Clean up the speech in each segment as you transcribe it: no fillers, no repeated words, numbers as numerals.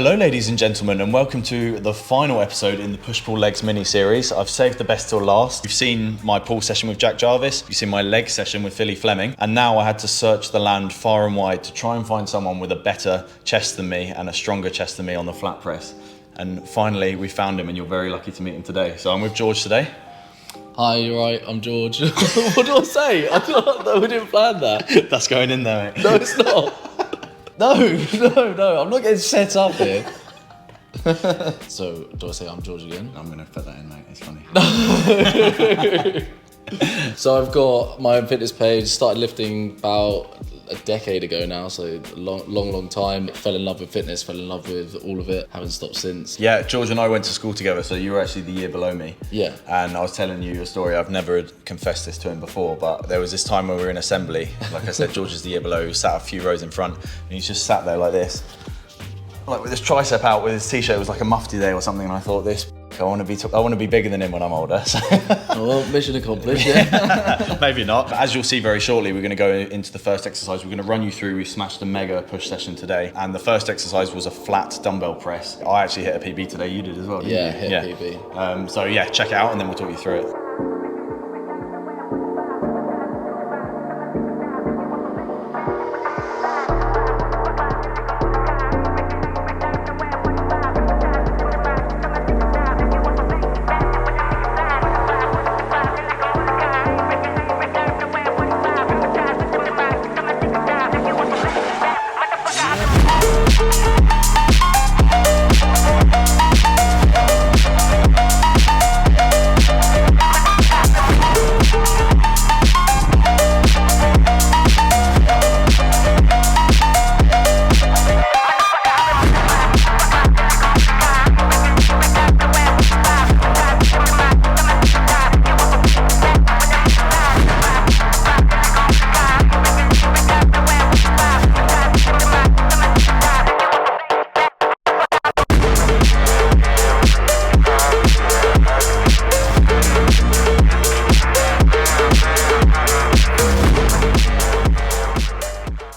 Hello ladies and gentlemen, and welcome to the final episode in the Push-Pull Legs mini-series. I've saved the best till last. You've seen my pull session with Jack Jarvis, you've seen my leg session with Philly Fleming, and now I had to search the land far and wide to try and find someone with a better chest than me and a stronger chest than me on the flat press. And finally we found him, and you're very lucky to meet him today. So I'm with George today. Hi, you're right, I'm George. What do I say? We didn't plan that. That's going in there, mate. No, it's not. No, I'm not getting set up here. So, do I say I'm George again? I'm going to put that in, mate. It's funny. So I've got my own fitness page, started lifting about a decade ago now, so a long time. Fell in love with fitness, fell in love with all of it, haven't stopped since. Yeah, George and I went to school together, so you were actually the year below me. Yeah. And I was telling you a story, I've never confessed this to him before, but there was this time when we were in assembly. Like I said, George is the year below, he sat a few rows in front, and he's just sat there like this. Like with his tricep out, with his t-shirt, it was like a mufti day or something, and I thought, I want to be bigger than him when I'm older. So. Well, mission accomplished, yeah. Maybe not. As you'll see very shortly, we're going to go into the first exercise. We're going to run you through, we smashed a mega push session today, and the first exercise was a flat dumbbell press. I actually hit a PB today, you did as well, didn't you? Yeah, hit a PB. So yeah, check it out and then we'll talk you through it.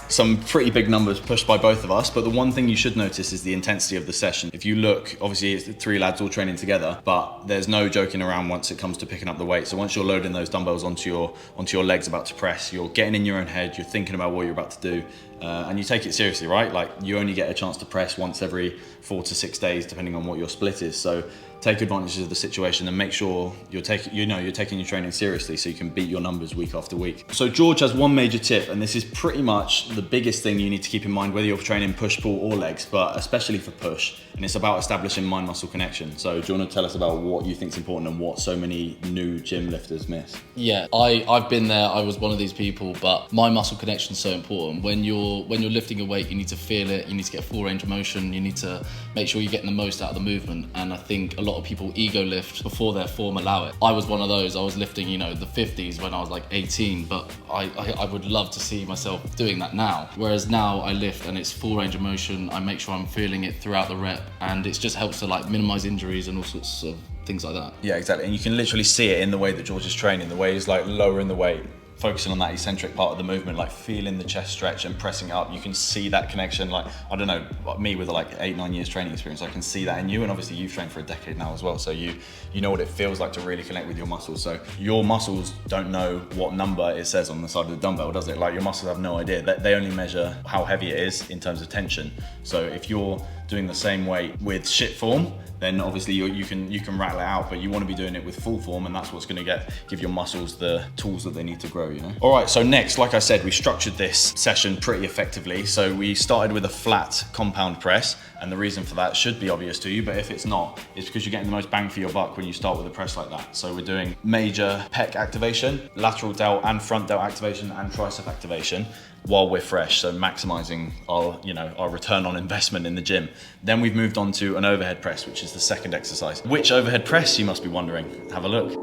Some pretty big numbers pushed by both of us, but the one thing you should notice is the intensity of the session. If you look, obviously it's three lads all training together, but there's no joking around once it comes to picking up the weight. So once you're loading those dumbbells onto your legs about to press, you're getting in your own head, you're thinking about what you're about to do, and you take it seriously, right? Like you only get a chance to press once every 4 to 6 days, depending on what your split is. So take advantage of the situation and make sure you're taking your training seriously so you can beat your numbers week after week. So George has one major tip, and this is pretty much the biggest thing you need to keep in mind whether you're training push, pull or legs, but especially for push, and it's about establishing mind-muscle connection. So do you want to tell us about what you think is important and what so many new gym lifters miss? Yeah, I've been there, I was one of these people, but mind-muscle connection is so important. When you're lifting a weight, you need to feel it, you need to get full range of motion, you need to make sure you're getting the most out of the movement, and I think a lot of people ego lift before their form allow it. I was one of those. I was lifting, the 50s when I was like 18, but I would love to see myself doing that now. Whereas now I lift and it's full range of motion. I make sure I'm feeling it throughout the rep, and it just helps to like minimize injuries and all sorts of things like that. Yeah, exactly. And you can literally see it in the way that George is training, the way he's like lowering the weight, focusing on that eccentric part of the movement, like feeling the chest stretch and pressing up. You can see that connection. Like, I don't know, me with like 8-9 years training experience, I can see that in you, and obviously you've trained for a decade now as well, so you know what it feels like to really connect with your muscles. So your muscles don't know what number it says on the side of the dumbbell, does it? Like your muscles have no idea. They only measure how heavy it is in terms of tension. So if you're doing the same weight with shit form, then obviously you can rattle it out, but you want to be doing it with full form, and that's what's going to give your muscles the tools that they need to grow, All right, so next, like I said, we structured this session pretty effectively. So we started with a flat compound press, and the reason for that should be obvious to you, but if it's not, it's because you're getting the most bang for your buck when you start with a press like that. So we're doing major pec activation, lateral delt and front delt activation, and tricep activation while we're fresh, so maximizing our return on investment in the gym. Then we've moved on to an overhead press, which is the second exercise. Which overhead press, you must be wondering? Have a look.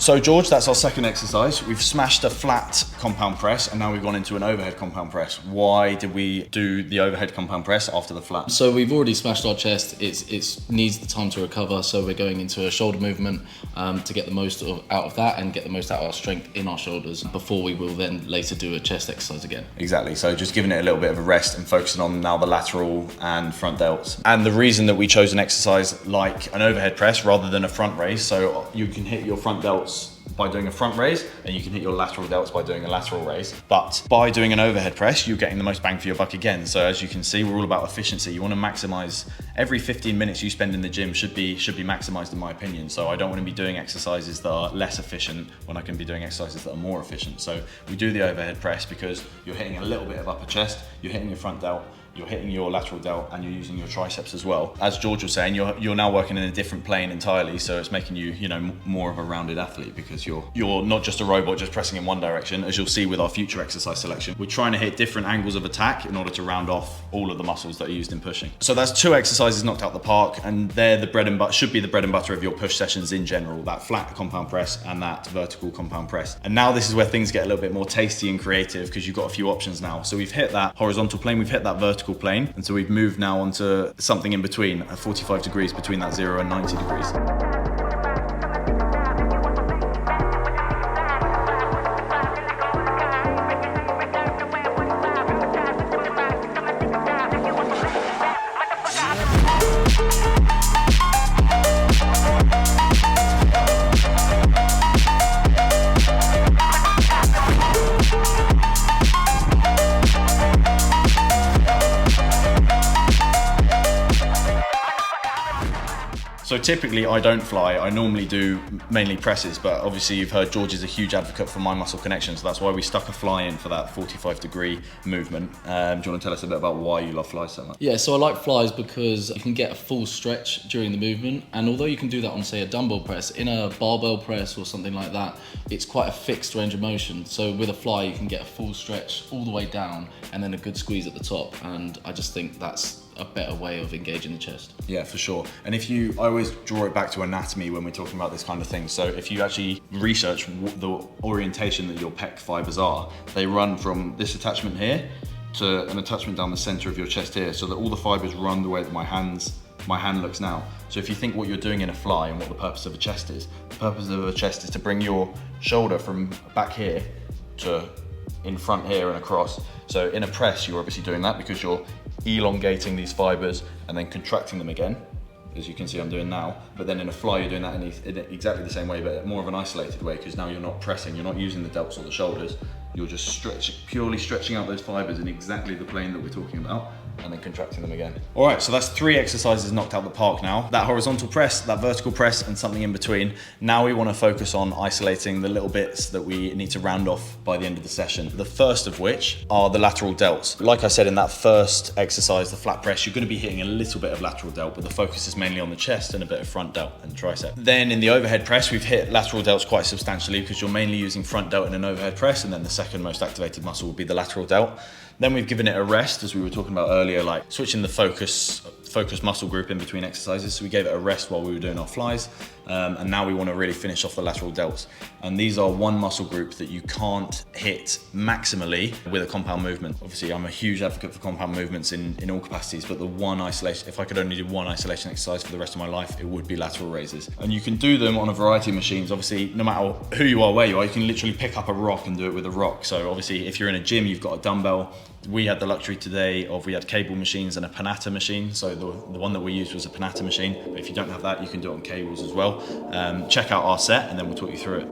So George, that's our second exercise. We've smashed a flat compound press and now we've gone into an overhead compound press. Why did we do the overhead compound press after the flat? So we've already smashed our chest. It needs the time to recover. So we're going into a shoulder movement to get the most out of that and get the most out of our strength in our shoulders before we will then later do a chest exercise again. Exactly. So just giving it a little bit of a rest and focusing on now the lateral and front delts. And the reason that we chose an exercise like an overhead press rather than a front raise, so you can hit your front delts by doing a front raise and you can hit your lateral delts by doing a lateral raise. But by doing an overhead press, you're getting the most bang for your buck again. So as you can see, we're all about efficiency. You want to maximize every 15 minutes you spend in the gym should be maximized in my opinion. So I don't want to be doing exercises that are less efficient when I can be doing exercises that are more efficient. So we do the overhead press because you're hitting a little bit of upper chest, you're hitting your front delt, you're hitting your lateral delt and you're using your triceps as well. As George was saying, you're now working in a different plane entirely, so it's making you, more of a rounded athlete because you're not just a robot just pressing in one direction. As you'll see with our future exercise selection, we're trying to hit different angles of attack in order to round off all of the muscles that are used in pushing. So that's 2 exercises knocked out the park, and they're the bread and butter, should be the bread and butter of your push sessions in general, that flat compound press and that vertical compound press. And now this is where things get a little bit more tasty and creative because you've got a few options now. So we've hit that horizontal plane, we've hit that vertical plane, and so we've moved now onto something in between, 45 degrees between that 0 and 90 degrees. So typically I don't fly, I normally do mainly presses, but obviously you've heard George is a huge advocate for mind muscle connection, so that's why we stuck a fly in for that 45-degree movement. Do you want to tell us a bit about why you love flies so much? Yeah, so I like flies because you can get a full stretch during the movement, and although you can do that on, say, a dumbbell press, in a barbell press or something like that, it's quite a fixed range of motion. So with a fly you can get a full stretch all the way down and then a good squeeze at the top, and I just think that's a better way of engaging the chest. Yeah, for sure. And I always draw it back to anatomy when we're talking about this kind of thing. So if you actually research the orientation that your pec fibers are, they run from this attachment here to an attachment down the center of your chest here, so that all the fibers run the way that my hand looks now. So if you think what you're doing in a fly and what the purpose of a chest is, the purpose of a chest is to bring your shoulder from back here to in front here and across. So in a press, you're obviously doing that because you're elongating these fibers and then contracting them again, as you can see I'm doing now. But then in a fly, you're doing that in exactly the same way, but more of an isolated way, because now you're not pressing, you're not using the delts or the shoulders, you're just purely stretching out those fibers in exactly the plane that we're talking about, and then contracting them again. All right, so that's 3 exercises knocked out the park now. That horizontal press, that vertical press, and something in between. Now we want to focus on isolating the little bits that we need to round off by the end of the session. The first of which are the lateral delts. Like I said in that first exercise, the flat press, you're going to be hitting a little bit of lateral delt, but the focus is mainly on the chest and a bit of front delt and tricep. Then in the overhead press, we've hit lateral delts quite substantially because you're mainly using front delt in an overhead press, and then the second most activated muscle will be the lateral delt. Then we've given it a rest, as we were talking about earlier, like switching the focus muscle group in between exercises. So we gave it a rest while we were doing our flies. And now we want to really finish off the lateral delts. And these are one muscle group that you can't hit maximally with a compound movement. Obviously, I'm a huge advocate for compound movements in all capacities, but the one isolation, if I could only do one isolation exercise for the rest of my life, it would be lateral raises. And you can do them on a variety of machines. Obviously, no matter who you are, where you are, you can literally pick up a rock and do it with a rock. So obviously, if you're in a gym, you've got a dumbbell. We had the luxury today of, we had cable machines and a Panatta machine. So the one that we used was a Panatta machine. But if you don't have that, you can do it on cables as well. Check out our set and then we'll talk you through it.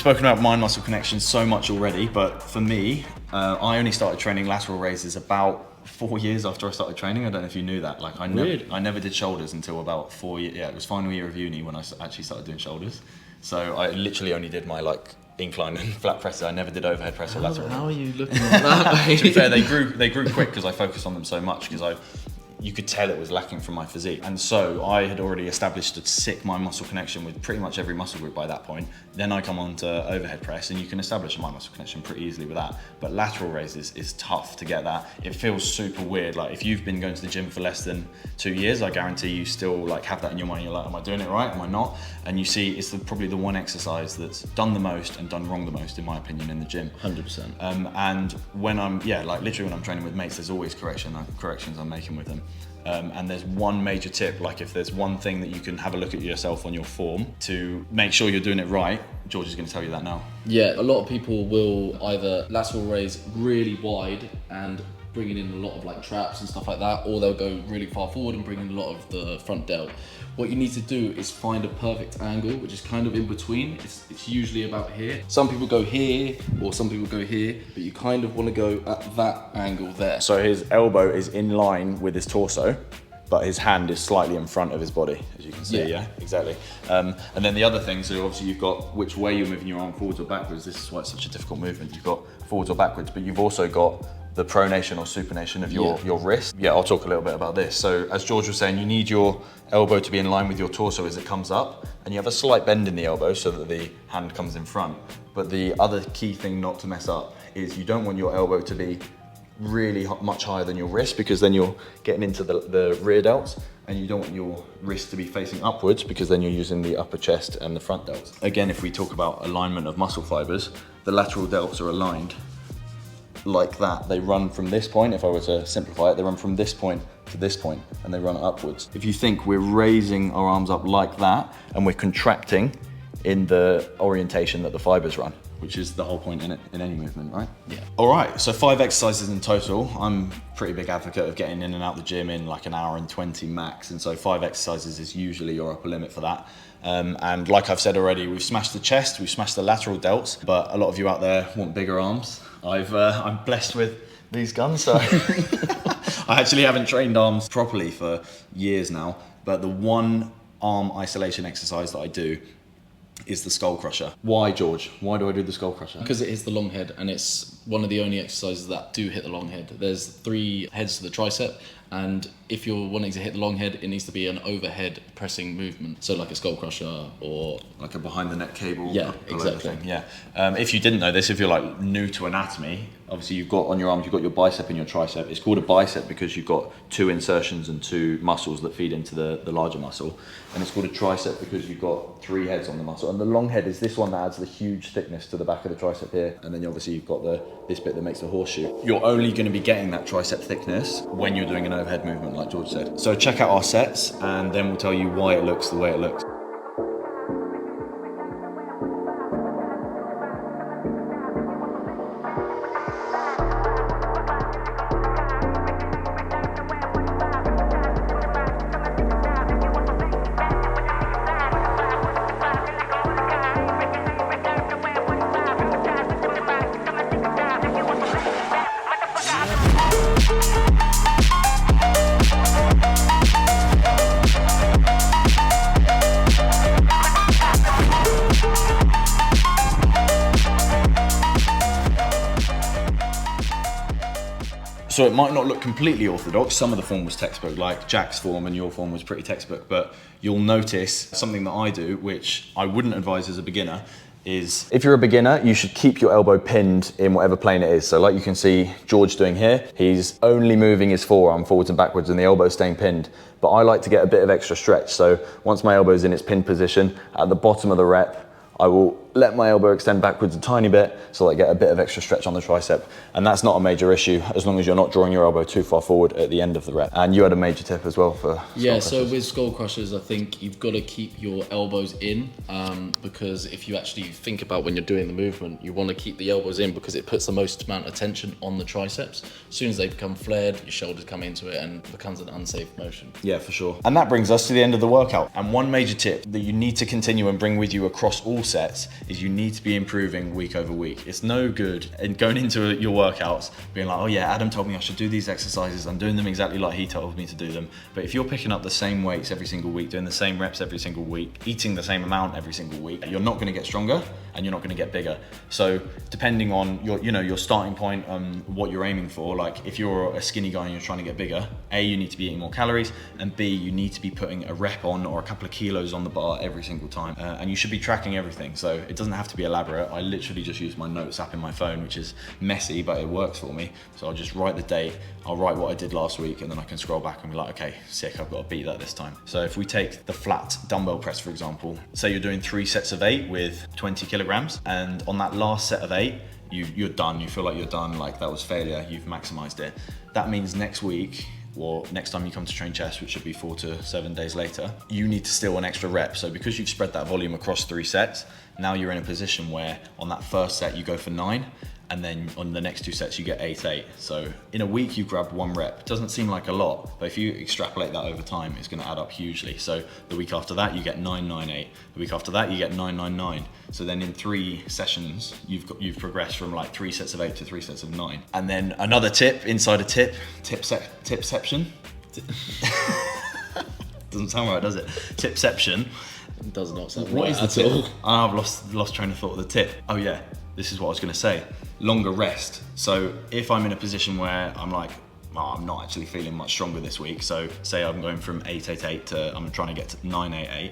spoken about mind muscle connection so much already, but for me, I only started training lateral raises about 4 years after I started training. I don't know if you knew that. Like I never did shoulders until about 4 years. Yeah, it was final year of uni when I actually started doing shoulders. So I literally only did my like incline and flat presses. I never did overhead press or lateral. How are you looking at that? To be fair, they grew quick because I focused on them so much because you could tell it was lacking from my physique. And so I had already established a sick mind muscle connection with pretty much every muscle group by that point. Then I come on to overhead press and you can establish a mind muscle connection pretty easily with that. But lateral raises is tough to get that. It feels super weird. Like if you've been going to the gym for less than 2 years, I guarantee you still like have that in your mind. You're like, am I doing it right? Am I not? And you see it's probably the one exercise that's done the most and done wrong the most, in my opinion, in the gym. 100%. And when I'm, like literally when I'm training with mates, there's always corrections I'm making with them. And there's one major tip, like if there's one thing that you can have a look at yourself on your form to make sure you're doing it right, George is going to tell you that now. Yeah, a lot of people will either lateral raise really wide and bringing in a lot of like traps and stuff like that, or they'll go really far forward and bring in a lot of the front delt. What you need to do is find a perfect angle, which is kind of in between. It's usually about here. Some people go here, or some people go here, but you kind of want to go at that angle there. So his elbow is in line with his torso, but his hand is slightly in front of his body, as you can see, yeah exactly. And then the other thing, so obviously you've got which way you're moving your arm, forwards or backwards. This is why it's such a difficult movement. You've got forwards or backwards, but you've also got the pronation or supination of your wrist. Yeah, I'll talk a little bit about this. So as George was saying, you need your elbow to be in line with your torso as it comes up, and you have a slight bend in the elbow so that the hand comes in front. But the other key thing not to mess up is you don't want your elbow to be really much higher than your wrist, because then you're getting into the rear delts, and you don't want your wrist to be facing upwards because then you're using the upper chest and the front delts. Again, if we talk about alignment of muscle fibers, the lateral delts are aligned like that. They run from this point, if I were to simplify it, they run from this point to this point and they run upwards. If you think we're raising our arms up like that and we're contracting in the orientation that the fibers run, which is the whole point in any movement, right? Yeah. All right, so 5 exercises in total. I'm a pretty big advocate of getting in and out the gym in like an hour and 20 max, and so 5 exercises is usually your upper limit for that. And like I've said already, we've smashed the chest, we've smashed the lateral delts, but a lot of you out there want bigger arms. I'm blessed with these guns, so I actually haven't trained arms properly for years now, but the one arm isolation exercise that I do is the skull crusher. Why, George? Why do I do the skull crusher? Because it hits the long head, and it's one of the only exercises that do hit the long head. There's 3 heads to the tricep, and if you're wanting to hit the long head, it needs to be an overhead pressing movement. So like a skull crusher or like a behind the neck cable. Yeah, exactly. Yeah. If you didn't know this, if you're like new to anatomy, obviously you've got on your arms, you've got your bicep and your tricep. It's called a bicep because you've got 2 insertions and 2 muscles that feed into the larger muscle. And it's called a tricep because you've got 3 heads on the muscle. And the long head is this one that adds the huge thickness to the back of the tricep here. And then obviously you've got this bit that makes the horseshoe. You're only going to be getting that tricep thickness when you're doing an overhead movement, like George said. So check out our sets and then we'll tell you why it looks the way it looks. So it might not look completely orthodox. Some of the form was textbook, like Jack's form and your form was pretty textbook, but you'll notice something that I do, which I wouldn't advise as a beginner, is if you're a beginner, you should keep your elbow pinned in whatever plane it is. So like you can see George doing here, he's only moving his forearm forwards and backwards and the elbow's staying pinned. But I like to get a bit of extra stretch. So once my elbow's in its pinned position, at the bottom of the rep, I will let my elbow extend backwards a tiny bit so I get a bit of extra stretch on the tricep. And that's not a major issue as long as you're not drawing your elbow too far forward at the end of the rep. And you had a major tip as well for yeah, so with skull crushers, I think you've got to keep your elbows in because if you actually think about when you're doing the movement, you want to keep the elbows in because it puts the most amount of tension on the triceps. As soon as they become flared, your shoulders come into it and it becomes an unsafe motion. Yeah, for sure. And that brings us to the end of the workout. And one major tip that you need to continue and bring with you across all sets is you need to be improving week over week. It's no good in going into your workouts being like, oh yeah, Adam told me I should do these exercises, I'm doing them exactly like he told me to do them. But if you're picking up the same weights every single week, doing the same reps every single week, eating the same amount every single week, you're not going to get stronger and you're not going to get bigger. So depending on your starting point, what you're aiming for, like if you're a skinny guy and you're trying to get bigger, A, you need to be eating more calories, and B, you need to be putting a rep on or a couple of kilos on the bar every single time. And you should be tracking everything. So it doesn't have to be elaborate. I literally just use my notes app in my phone, which is messy, but it works for me. So I'll just write the date, I'll write what I did last week, and then I can scroll back and be like, okay, sick, I've got to beat that this time. So if we take the flat dumbbell press, for example, say you're doing 3 sets of 8 with 20 kilograms, and on that last set of 8, you're done, you feel like you're done, like that was failure, you've maximized it. That means next week, or next time you come to train chest, which should be 4 to 7 days later, you need to steal an extra rep. So because you've spread that volume across 3 sets, now you're in a position where on that first set you go for 9, and then on the next 2 sets you get 8. So in a week you grab 1 rep. It doesn't seem like a lot, but if you extrapolate that over time, it's going to add up hugely. So the week after that you get 998. The week after that you get 999. So then in 3 sessions you've progressed from like 3 sets of 8 to 3 sets of 9. And then another tip inside a tipception. Doesn't sound right, does it? Tipception. It does not sound What right is the at tip? all. Oh, I've lost train of thought of the tip. Oh yeah, this is what I was going to say. Longer rest. So if I'm in a position where I'm like, oh, I'm not actually feeling much stronger this week, so say I'm going from 888 to I'm trying to get to 988,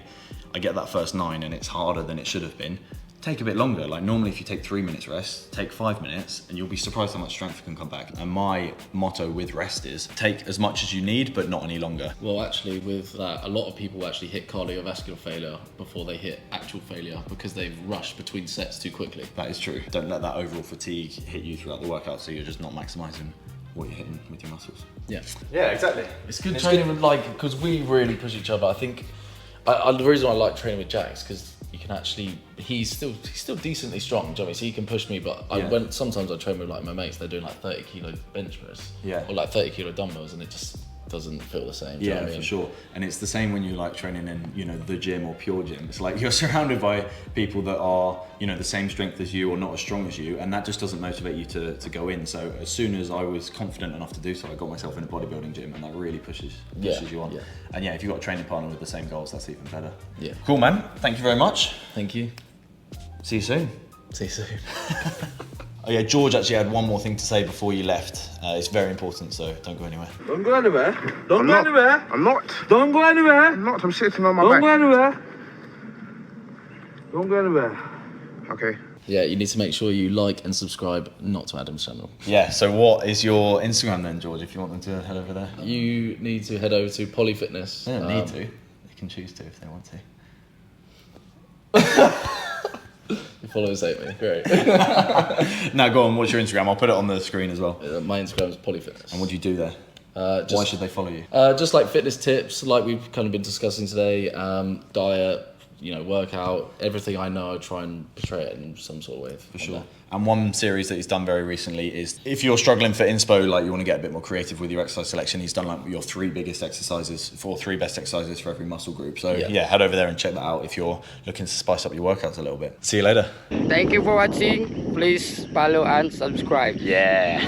I get that first 9 and it's harder than it should have been, take a bit longer. Like normally if you take 3 minutes rest, take 5 minutes and you'll be surprised how much strength can come back. And my motto with rest is take as much as you need, but not any longer. Well, actually, with that, a lot of people actually hit cardiovascular failure before they hit actual failure because they've rushed between sets too quickly. That is true. Don't let that overall fatigue hit you throughout the workout, so you're just not maximizing what you're hitting with your muscles. Yeah. Yeah, exactly. It's good training with, like, because we really push each other. I think the reason I like training with Jack is because you can actually, he's still decently strong, do you know what I mean? So he can push me, but sometimes I train with like my mates, they're doing like 30 kilo bench press, or like 30 kilo dumbbells, and it just doesn't feel the same. Do you know what I mean? For sure. And it's the same when you like training in, the gym or pure gym. It's like you're surrounded by people that are, the same strength as you or not as strong as you, and that just doesn't motivate you to go in. So as soon as I was confident enough to do so, I got myself in a bodybuilding gym, and that really pushes you on. Yeah. And if you've got a training partner with the same goals, that's even better. Yeah. Cool, man. Thank you very much. Thank you. See you soon. See you soon. Oh yeah, George actually had one more thing to say before you left. It's very important, so don't go anywhere. Don't go anywhere. Don't go anywhere. I'm not. Don't go anywhere. I'm not. I'm sitting on my Don't back. go anywhere. Don't go anywhere. Okay. Yeah, you need to make sure you like and subscribe, not to Adam's channel. Yeah, so what is your Instagram then, George, if you want them to head over there? You need to head over to Polyfitness. They don't need to. They can choose to if they want to. Your followers hate me. Great. Now go on, what's your Instagram? I'll put it on the screen as well. My Instagram is Polyfitness. And what do you do there? Why should they follow you? Just like fitness tips, like we've kind of been discussing today, diet, workout, everything I know, I try and portray it in some sort of way. For sure. And one series that he's done very recently is if you're struggling for inspo, like you want to get a bit more creative with your exercise selection, he's done like your 3 biggest exercises for 3 best exercises for every muscle group. So yeah, head over there and check that out if you're looking to spice up your workouts a little bit. See you later. Thank you for watching. Please follow and subscribe. Yeah.